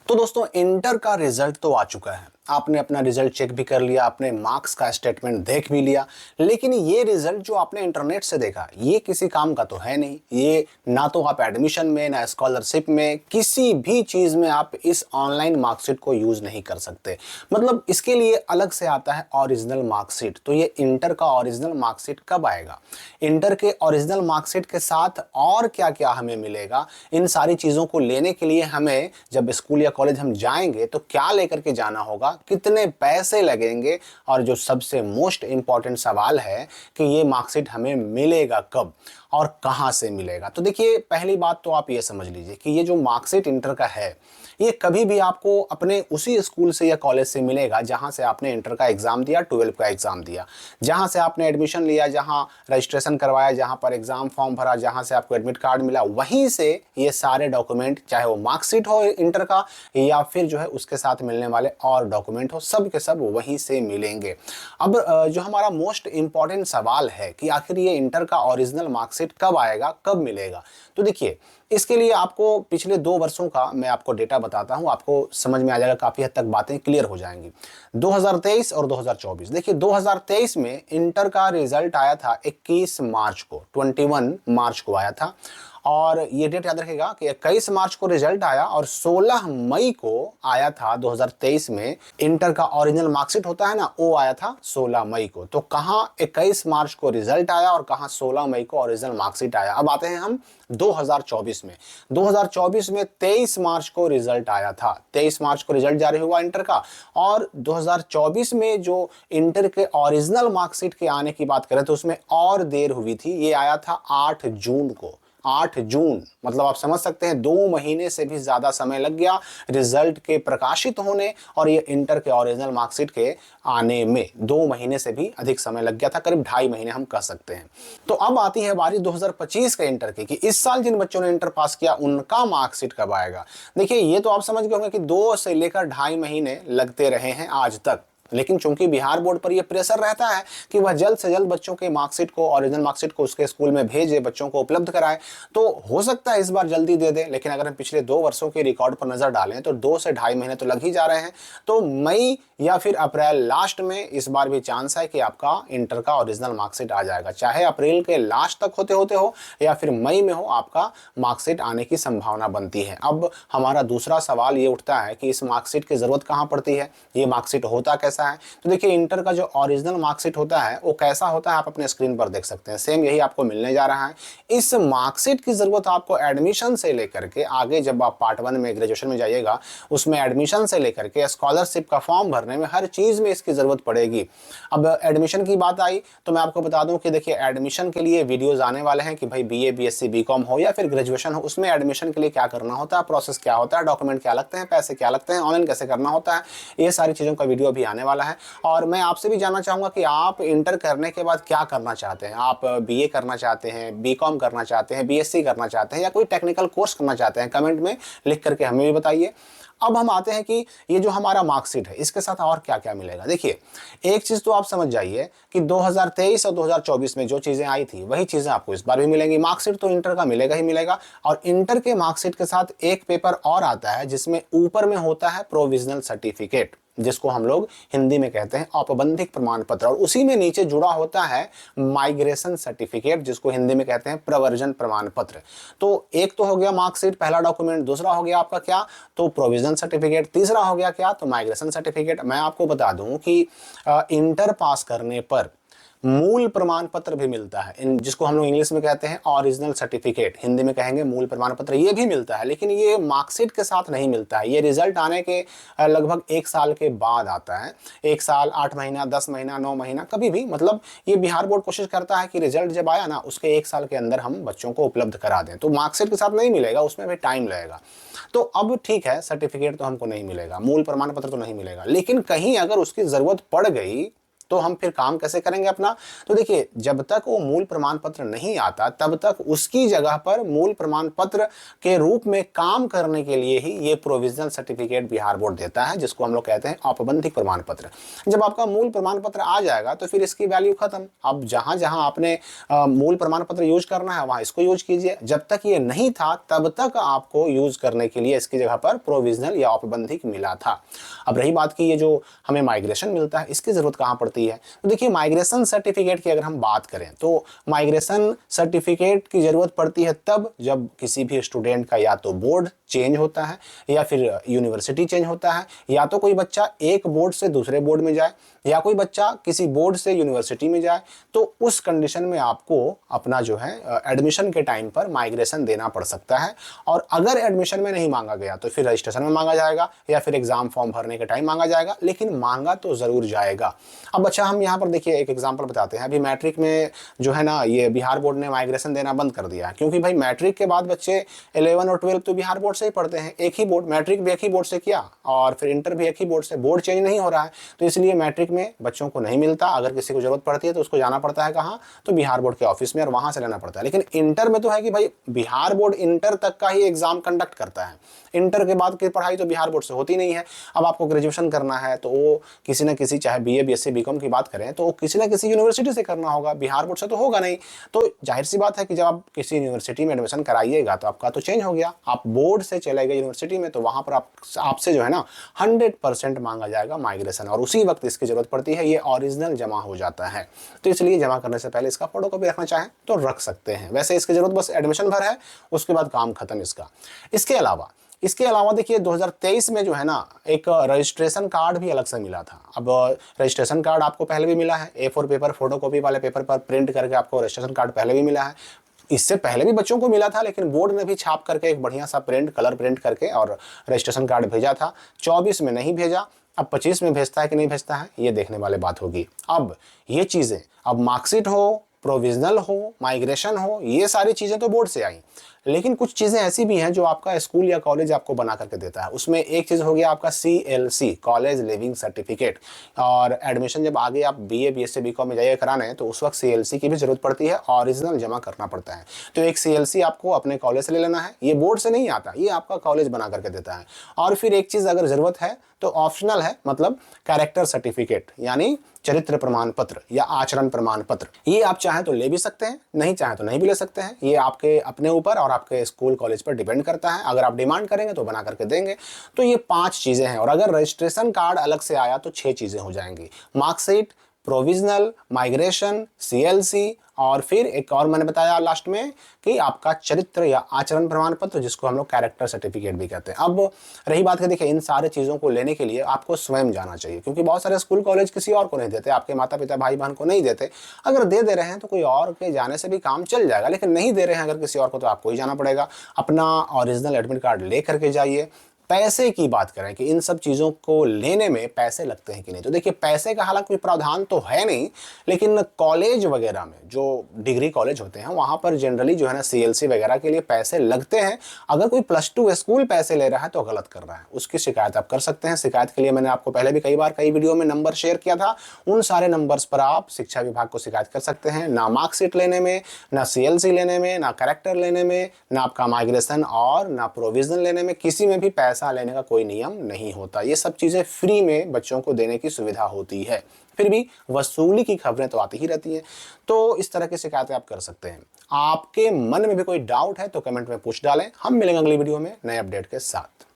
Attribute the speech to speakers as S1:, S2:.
S1: तो दोस्तों इंटर का रिजल्ट तो आ चुका है। आपने अपना रिजल्ट चेक भी कर लिया, आपने मार्क्स का स्टेटमेंट देख भी लिया, लेकिन ये रिजल्ट जो आपने इंटरनेट से देखा ये किसी काम का तो है नहीं। ये ना तो आप एडमिशन में, ना स्कॉलरशिप में, किसी भी चीज में आप इस ऑनलाइन मार्कशीट को यूज नहीं कर सकते। मतलब इसके लिए अलग से आता है ओरिजिनल मार्कशीट। तो ये इंटर का ओरिजिनल मार्कशीट कब आएगा, इंटर के ओरिजिनल मार्कशीट के साथ और क्या क्या हमें मिलेगा, इन सारी चीजों को लेने के लिए हमें जब स्कूल या कॉलेज हम जाएंगे तो क्या लेकर के जाना होगा, कितने पैसे लगेंगे, और जो सबसे मोस्ट इंपॉर्टेंट सवाल है कि ये मार्कशीट हमें मिलेगा कब और कहां से मिलेगा। तो देखिए, पहली बात तो आप ये समझ लीजिए कि ये जो मार्कशीट इंटर का है ये कभी भी आपको अपने उसी स्कूल से या कॉलेज से मिलेगा जहां से आपने इंटर का एग्जाम दिया, 12 का एग्जाम दिया, जहां से आपने एडमिशन लिया, जहां रजिस्ट्रेशन करवाया, जहां पर एग्जाम फॉर्म भरा, जहां से आपको एडमिट कार्ड मिला, वहीं से ये सारे डॉक्यूमेंट, चाहे वो मार्कशीट हो इंटर का या फिर जो है उसके साथ मिलने वाले और डॉक्यूमेंट हो, सब के सब वहीं से मिलेंगे। अब जो हमारा मोस्ट इंपॉर्टेंट सवाल है कि आखिर ये इंटर का ओरिजिनल मार्कशीट कब आएगा, कब मिलेगा। तो देखिए, इसके लिए आपको पिछले 2 वर्षों का मैं आपको डेटा बताता हूं, आपको समझ में आ जाएगा, काफी हद तक बातें क्लियर हो जाएंगी। 2023 और 2024, देखिए 2023 में इंटर का रिजल्ट आया था 21 मार्च को, 21 मार्च को आया था। और ये डेट याद रखेगा कि 21 मार्च को रिजल्ट आया और 16 मई को आया था 2023 में इंटर का ओरिजिनल मार्कशीट होता है ना, वो आया था 16 मई को। तो कहां 21 मार्च को रिजल्ट आया और कहां 16 मई को ओरिजिनल मार्कशीट आया। अब आते हैं हम 2024 में। 2024 में 23 मार्च को रिजल्ट आया था, 23 मार्च को रिजल्ट जारी हुआ इंटर का। और 2024 में जो इंटर के ओरिजिनल मार्कशीट के आने की बात करें तो उसमें और देर हुई थी, ये आया था 8 जून को। 8 जून, मतलब आप समझ सकते हैं 2 महीने से भी ज्यादा समय लग गया रिजल्ट के प्रकाशित होने और ये इंटर के ओरिजिनल मार्कशीट के आने में। 2 महीने से भी अधिक समय लग गया था, करीब 2.5 महीने हम कह सकते हैं। तो अब आती है बारी 2025 के इंटर की, कि इस साल जिन बच्चों ने इंटर पास किया उनका मार्कशीट कब आएगा। देखिए, ये तो आप समझ गए होंगे कि 2 से लेकर 2.5 महीने लगते रहे हैं आज तक, लेकिन चूंकि बिहार बोर्ड पर यह प्रेशर रहता है कि वह जल्द से जल्द बच्चों के मार्कशीट को, ओरिजिनल मार्कशीट को उसके स्कूल में भेजे, बच्चों को उपलब्ध कराए, तो हो सकता है इस बार जल्दी दे दे। लेकिन अगर हम पिछले 2 वर्षों के रिकॉर्ड पर नजर डालें तो 2 से 2.5 महीने तो लग ही जा रहे हैं। तो मई या फिर अप्रैल लास्ट में इस बार भी चांस है कि आपका इंटर का ओरिजिनल मार्कशीट आ जाएगा, चाहे अप्रैल के लास्ट तक होते होते हो या फिर मई में हो, आपका मार्कशीट आने की संभावना बनती है। अब हमारा दूसरा सवाल ये उठता है कि इस मार्कशीट की जरूरत कहां पड़ती है, ये मार्कशीट होता कैसा है। तो देखिए, इंटर का जो ओरिजिनल मार्कशीट होता है वो कैसा होता है, आप अपने स्क्रीन पर देख सकते हैं, सेम यही आपको मिलने जा रहा है। इस मार्कशीट की जरूरत आपको एडमिशन से लेकर के आगे जब आप पार्ट 1 में ग्रेजुएशन में जाइएगा, उसमें एडमिशन से लेकर के स्कॉलरशिप का फॉर्म भरने में, हर चीज में इसकी जरूरत पड़ेगी। अब एडमिशन की बात आई तो मैं आपको बता दूं कि देखिए, एडमिशन के लिए वीडियोज आने वाले हैं कि भाई बीए, बीएससी, बीकॉम हो या फिर ग्रेजुएशन हो, उसमें एडमिशन के लिए क्या करना होता है, प्रोसेस क्या होता है, डॉक्यूमेंट क्या लगते हैं, पैसे क्या लगते हैं, ऑनलाइन कैसे करना होता है, ये सारी चीजों का वीडियो भी आने वाला है। और मैं आपसे भी जानना चाहूंगा कि आप इंटर करने के बाद क्या करना चाहते हैं। आप बीए करना चाहते हैं, बीकॉम करना चाहते हैं, बीएससी करना चाहते हैं या कोई टेक्निकल कोर्स करना चाहते हैं, कमेंट में लिख करके हमें भी बताइए। अब हम आते हैं कि ये जो हमारा मार्कशीट है इसके साथ और क्या क्या मिलेगा। देखिए, एक चीज तो आप समझ जाइए कि 2023 और 2024 में जो चीजें आई थी वही चीजें आपको इस बार भी मिलेंगी। मार्कशीट तो इंटर का मिलेगा ही मिलेगा। और इंटर के मार्कशीट के साथ एक पेपर और आता है जिसमें ऊपर में होता है प्रोविजनल सर्टिफिकेट, जिसको हम लोग हिंदी में कहते हैं औपबंधिक प्रमाण पत्र, और उसी में नीचे जुड़ा होता है माइग्रेशन सर्टिफिकेट, जिसको हिंदी में कहते हैं प्रवर्जन प्रमाण पत्र। तो एक तो हो गया मार्कशीट, पहला डॉक्यूमेंट, दूसरा हो गया आपका क्या, तो प्रोविजन सर्टिफिकेट, तीसरा हो गया क्या, तो माइग्रेशन सर्टिफिकेट। मैं आपको बता दूं कि इंटर पास करने पर मूल प्रमाण पत्र भी मिलता है, जिसको हम लोग इंग्लिश में कहते हैं ओरिजिनल सर्टिफिकेट, हिंदी में कहेंगे मूल प्रमाण पत्र, ये भी मिलता है। लेकिन ये मार्कशीट के साथ नहीं मिलता है, ये रिजल्ट आने के लगभग 1 साल के बाद आता है। 1 साल, 8 महीना, 10 महीना, 9 महीना, कभी भी, मतलब ये बिहार बोर्ड कोशिश करता है कि रिजल्ट जब आया ना उसके 1 साल के अंदर हम बच्चों को उपलब्ध करा दें। तो मार्कशीट के साथ नहीं मिलेगा, उसमें भी टाइम लगेगा। तो अब ठीक है, सर्टिफिकेट तो हमको नहीं मिलेगा, मूल प्रमाण पत्र तो नहीं मिलेगा, लेकिन कहीं अगर उसकी जरूरत पड़ गई तो हम फिर काम कैसे करेंगे अपना? तो देखिए, जब तक वो मूल प्रमाण पत्र नहीं आता तब तक उसकी जगह पर मूल प्रमाण पत्र के रूप में काम करने के लिए ही ये प्रोविजनल सर्टिफिकेट बिहार बोर्ड देता है, जिसको हम लोग कहते हैं औपबंधिक प्रमाण पत्र। जब आपका मूल प्रमाण पत्र आ जाएगा तो फिर इसकी वैल्यू खत्म। अब जहां जहां आपने मूल प्रमाण पत्र यूज करना है वहां इसको यूज कीजिए। जब तक ये नहीं था तब तक आपको यूज करने के लिए इसकी जगह पर प्रोविजनल या औपबंधिक मिला था। अब रही बात की ये जो हमें माइग्रेशन मिलता है, इसकी जरूरत कहां पड़ती है? तो देखिए, माइग्रेशन सर्टिफिकेट की अगर हम बात करें तो माइग्रेशन सर्टिफिकेट की जरूरत पड़ती है तब जब किसी भी स्टूडेंट का या तो बोर्ड चेंज होता है या फिर यूनिवर्सिटी चेंज होता है, या तो कोई बच्चा एक बोर्ड से दूसरे बोर्ड में जाए या कोई बच्चा किसी बोर्ड से यूनिवर्सिटी में जाए, तो उस कंडीशन में आपको अपना जो है एडमिशन के टाइम पर माइग्रेशन देना पड़ सकता है। और अगर एडमिशन में नहीं मांगा गया तो फिर रजिस्ट्रेशन में मांगा जाएगा या फिर एग्जाम फॉर्म भरने के टाइम मांगा जाएगा, लेकिन मांगा तो जरूर जाएगा। अब अच्छा, हम यहाँ पर देखिए एक एग्जाम्पल बताते हैं। अभी मैट्रिक में जो है ना, ये बिहार बोर्ड ने माइग्रेशन देना बंद कर दिया है, क्योंकि भाई मैट्रिक के बाद बच्चे 11 और 12 तो बिहार बोर्ड से ही पढ़ते हैं, एक ही बोर्ड, मैट्रिक भी एक ही बोर्ड से किया और फिर इंटर भी एक ही बोर्ड से, बोर्ड चेंज नहीं हो रहा है, तो इसलिए मैट्रिक में बच्चों को नहीं मिलता। अगर किसी को जरूरत पड़ती है तो उसको जाना पड़ता है कहाँ? तो बिहार बोर्ड के ऑफिस में, और वहां से लेना पड़ता है। लेकिन इंटर में तो है कि भाई बिहार बोर्ड इंटर तक का ही एग्जाम कंडक्ट करता है, इंटर के बाद की पढ़ाई तो बिहार बोर्ड से होती नहीं है। अब आपको ग्रेजुएशन करना है तो वो किसी न किसी, चाहे बीए बीएससी बीकॉम की बात करें, तो वो किसी न किसी यूनिवर्सिटी से करना होगा, बिहार बोर्ड से तो होगा नहीं। तो जाहिर सी बात है कि जब आप किसी यूनिवर्सिटी में एडमिशन कराइएगा तो आपका तो चेंज हो गया, आप बोर्ड से चले गए यूनिवर्सिटी में, तो वहां पर आपसे जो है ना 100% मांगा जाएगा माइग्रेशन, और उसी वक्त इसकी जरूरत पड़ती है। ये ओरिजिनल जमा हो जाता है, तो इसलिए जमा करने से पहले इसका फोटोकॉपी रखना चाहें तो रख सकते हैं। वैसे इसकी जरूरत बस एडमिशन भर है, उसके बाद काम खत्म इसका। इसके अलावा देखिए 2023 में जो है ना, एक रजिस्ट्रेशन कार्ड भी अलग से मिला था। अब रजिस्ट्रेशन कार्ड आपको पहले भी मिला है, A4 पेपर, फोटोकॉपी वाले पेपर पर प्रिंट करके आपको रजिस्ट्रेशन कार्ड पहले भी मिला है। इससे पहले भी बच्चों को मिला था, लेकिन बोर्ड ने भी छाप करके एक बढ़िया सा प्रिंट, कलर प्रिंट करके और रजिस्ट्रेशन कार्ड भेजा था। 24 में नहीं भेजा, अब 25 में भेजता है कि नहीं भेजता है, ये देखने वाले बात होगी। अब ये चीज़ें, अब मार्कशीट हो, प्रोविजनल हो, माइग्रेशन हो, ये सारी चीज़ें तो बोर्ड से आई, लेकिन कुछ चीज़ें ऐसी भी हैं जो आपका स्कूल या कॉलेज आपको बना करके देता है। उसमें एक चीज़ हो गया आपका CLC, कॉलेज लिविंग सर्टिफिकेट। और एडमिशन जब आगे आप BA BSc BCom में जाइए कराने, तो उस वक्त CLC की भी जरूरत पड़ती है, ओरिजिनल जमा करना पड़ता है। तो एक CLC आपको अपने कॉलेज से ले लेना है, ये बोर्ड से नहीं आता, ये आपका कॉलेज बना करके देता है। और फिर एक चीज़ अगर ज़रूरत है तो ऑप्शनल है, मतलब कैरेक्टर सर्टिफिकेट, यानी चरित्र प्रमाण पत्र या आचरण प्रमाण पत्र। ये आप चाहें तो ले भी सकते हैं, नहीं चाहें तो नहीं भी ले सकते हैं। ये आपके अपने ऊपर और आपके स्कूल कॉलेज पर डिपेंड करता है। अगर आप डिमांड करेंगे तो बना करके देंगे। तो ये 5 चीज़ें हैं, और अगर रजिस्ट्रेशन कार्ड अलग से आया तो 6 चीज़ें हो जाएंगी: मार्कशीट, प्रोविजनल, माइग्रेशन, CLC, और फिर एक और मैंने बताया लास्ट में कि आपका चरित्र या आचरण प्रमाण पत्र, जिसको हम लोग कैरेक्टर सर्टिफिकेट भी कहते हैं। अब रही बात कि देखिए, इन सारे चीज़ों को लेने के लिए आपको स्वयं जाना चाहिए, क्योंकि बहुत सारे स्कूल कॉलेज किसी और को नहीं देते, आपके माता पिता भाई बहन को नहीं देते। अगर दे रहे हैं तो कोई और के जाने से भी काम चल जाएगा, लेकिन नहीं दे रहे हैं अगर किसी और को, तो आपको ही जाना पड़ेगा। अपना ओरिजिनल एडमिट कार्ड ले करके जाइए। पैसे की बात करें कि इन सब चीज़ों को लेने में पैसे लगते हैं कि नहीं, तो देखिए, पैसे का हालांकि कोई प्रावधान तो है नहीं, लेकिन कॉलेज वगैरह में, जो डिग्री कॉलेज होते हैं, वहाँ पर जनरली जो है ना CLC वगैरह के लिए पैसे लगते हैं। अगर कोई +2 स्कूल पैसे ले रहा है तो गलत कर रहा है, उसकी शिकायत आप कर सकते हैं। शिकायत के लिए मैंने आपको पहले भी कई बार कई वीडियो में नंबर शेयर किया था, उन सारे नंबर्स पर आप शिक्षा विभाग को शिकायत कर सकते हैं। ना मार्कशीट लेने में, ना CLC लेने में, ना कैरेक्टर लेने में, ना आपका माइग्रेशन और ना प्रोविजन लेने में, किसी में भी पैसा लेने का कोई नियम नहीं होता। ये सब चीजें फ्री में बच्चों को देने की सुविधा होती है। फिर भी वसूली की खबरें तो आती ही रहती हैं, तो इस तरह की शिकायतें आप कर सकते हैं। आपके मन में भी कोई डाउट है तो कमेंट में पूछ डालें। हम मिलेंगे अगली वीडियो में नए अपडेट के साथ।